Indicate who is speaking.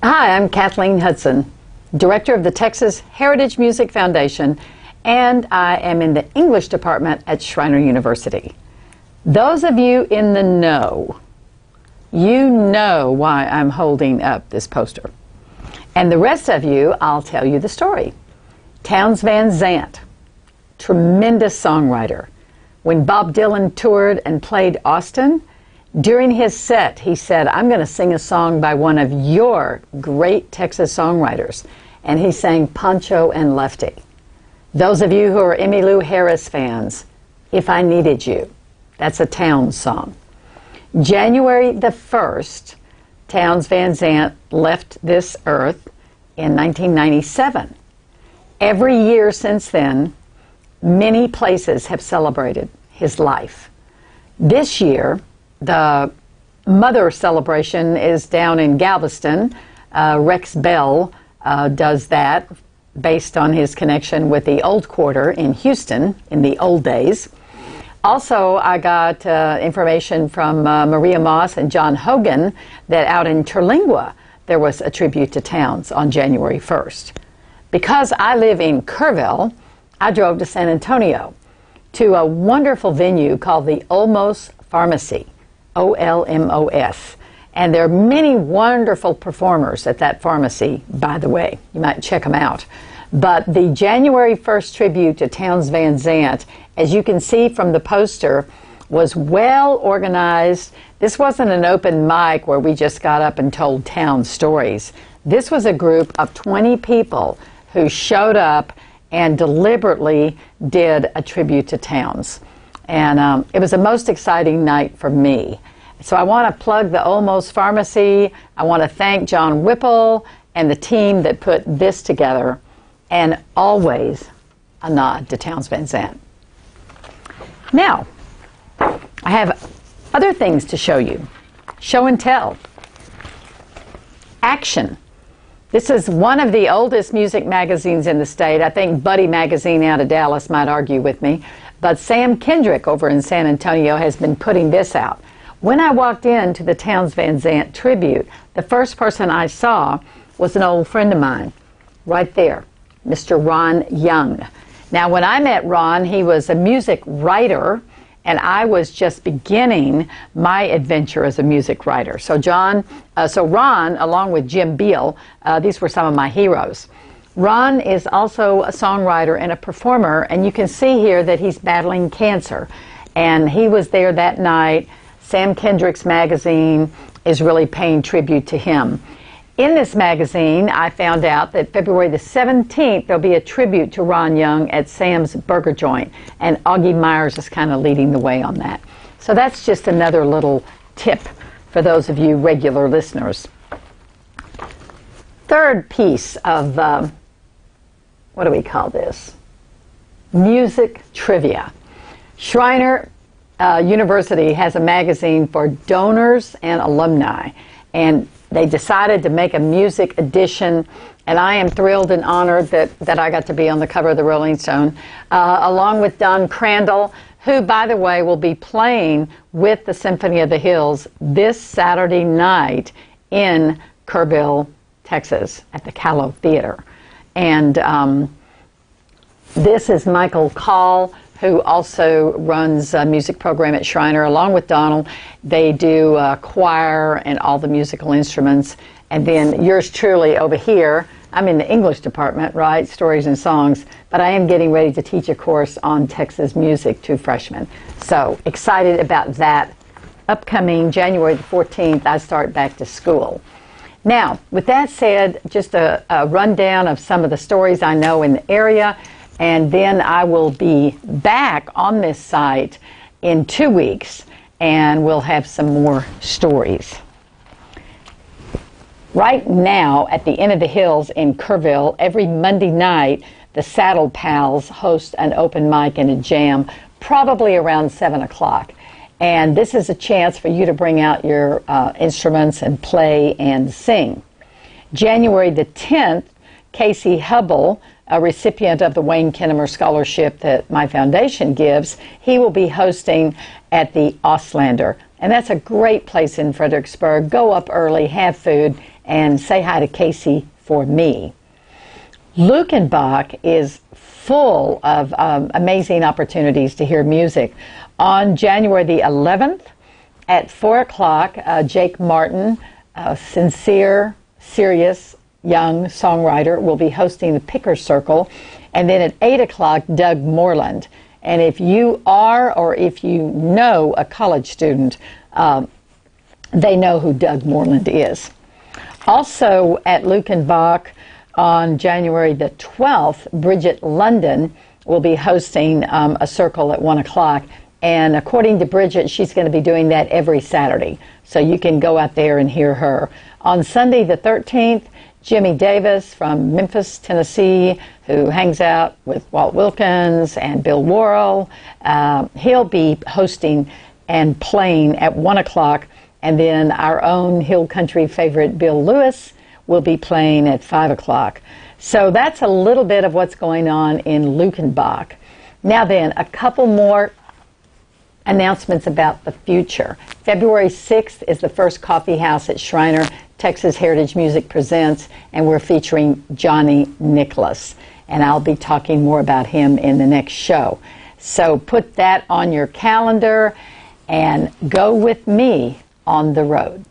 Speaker 1: Hi, I'm Kathleen Hudson, Director of the Texas Heritage Music Foundation, and I am in the English department at Schreiner University. Those of you in the know, you know why I'm holding up this poster. And the rest of you, I'll tell you the story. Townes Van Zandt, tremendous songwriter. When Bob Dylan toured and played Austin, during his set, he said, I'm going to sing a song by one of your great Texas songwriters. And he sang Pancho and Lefty. Those of you who are Emmylou Harris fans, If I Needed You, that's a Townes song. January the 1st, Townes Van Zandt left this earth in 1997. Every year since then, many places have celebrated his life. This year, the Mother celebration is down in Galveston. Rex Bell does that based on his connection with the Old Quarter in Houston in the old days. Also, I got information from Maria Moss and John Hogan that out in Terlingua there was a tribute to Townes on January 1st. Because I live in Kerrville, I drove to San Antonio to a wonderful venue called the Olmos Pharmacy, O-L-M-O-S. And there are many wonderful performers at that pharmacy, by the way. You might check them out. But the January 1st tribute to Townes Van Zandt, as you can see from the poster, was well organized. This wasn't an open mic where we just got up and told Townes stories. This was a group of 20 people who showed up and deliberately did a tribute to Townes. And it was the most exciting night for me. So I want to plug the Olmos Pharmacy. I want to thank John Whipple and the team that put this together. And always a nod to Townes Van Zandt. Now, I have other things to show you. Show and tell. Action. This is one of the oldest music magazines in the state. I think Buddy Magazine out of Dallas might argue with me. But Sam Kendrick over in San Antonio has been putting this out. When I walked into the Townes Van Zandt tribute, the first person I saw was an old friend of mine, right there, Mr. Ron Young. Now, when I met Ron, he was a music writer, and I was just beginning my adventure as a music writer. So Ron, along with Jim Beal, these were some of my heroes. Ron is also a songwriter and a performer, and you can see here that he's battling cancer. And he was there that night. Sam Kendrick's magazine is really paying tribute to him. In this magazine, I found out that February the 17th, there'll be a tribute to Ron Young at Sam's Burger Joint, and Augie Myers is kind of leading the way on that. So that's just another little tip for those of you regular listeners. Third piece of what do we call this? Music trivia. Schreiner University has a magazine for donors and alumni, and they decided to make a music edition, and I am thrilled and honored that I got to be on the cover of the Rolling Stone, along with Don Crandall, who, by the way, will be playing with the Symphony of the Hills this Saturday night in Kerrville, Texas, at the Callow Theater. And this is Michael Call, who also runs a music program at Schreiner, along with Donald. They do choir and all the musical instruments. And then yours truly over here, I'm in the English department, right, stories and songs, but I am getting ready to teach a course on Texas music to freshmen. So excited about that. Upcoming January the 14th, I start back to school. Now, with that said, just a rundown of some of the stories I know in the area, and then I will be back on this site in 2 weeks, and we'll have some more stories. Right now, at the Inn of the Hills in Kerrville, every Monday night, the Saddle Pals host an open mic and a jam, probably around 7 o'clock. And this is a chance for you to bring out your instruments and play and sing. January the 10th, Casey Hubble, a recipient of the Wayne Kinnemer Scholarship that my foundation gives, he will be hosting at the Auslander. And that's a great place in Fredericksburg. Go up early, have food, and say hi to Casey for me. Lukenbach is full of amazing opportunities to hear music. On January the 11th at 4 o'clock, Jake Martin, a sincere, serious young songwriter, will be hosting the Picker Circle. And then at 8 o'clock, Doug Moreland. And if you are or if you know a college student, they know who Doug Moreland is. Also at Lukenbach on January the 12th, Bridget London will be hosting a circle at 1 o'clock. And according to Bridget, she's going to be doing that every Saturday. So you can go out there and hear her. On Sunday the 13th, Jimmy Davis from Memphis, Tennessee, who hangs out with Walt Wilkins and Bill Worrell, he'll be hosting and playing at 1 o'clock. And then our own Hill Country favorite, Bill Lewis, will be playing at 5 o'clock. So that's a little bit of what's going on in Lukenbach. Now then, a couple more announcements about the future. February 6th is the first coffee house at Shriner. Texas Heritage Music presents, and we're featuring Johnny Nicholas. And I'll be talking more about him in the next show. So put that on your calendar and go with me on the road.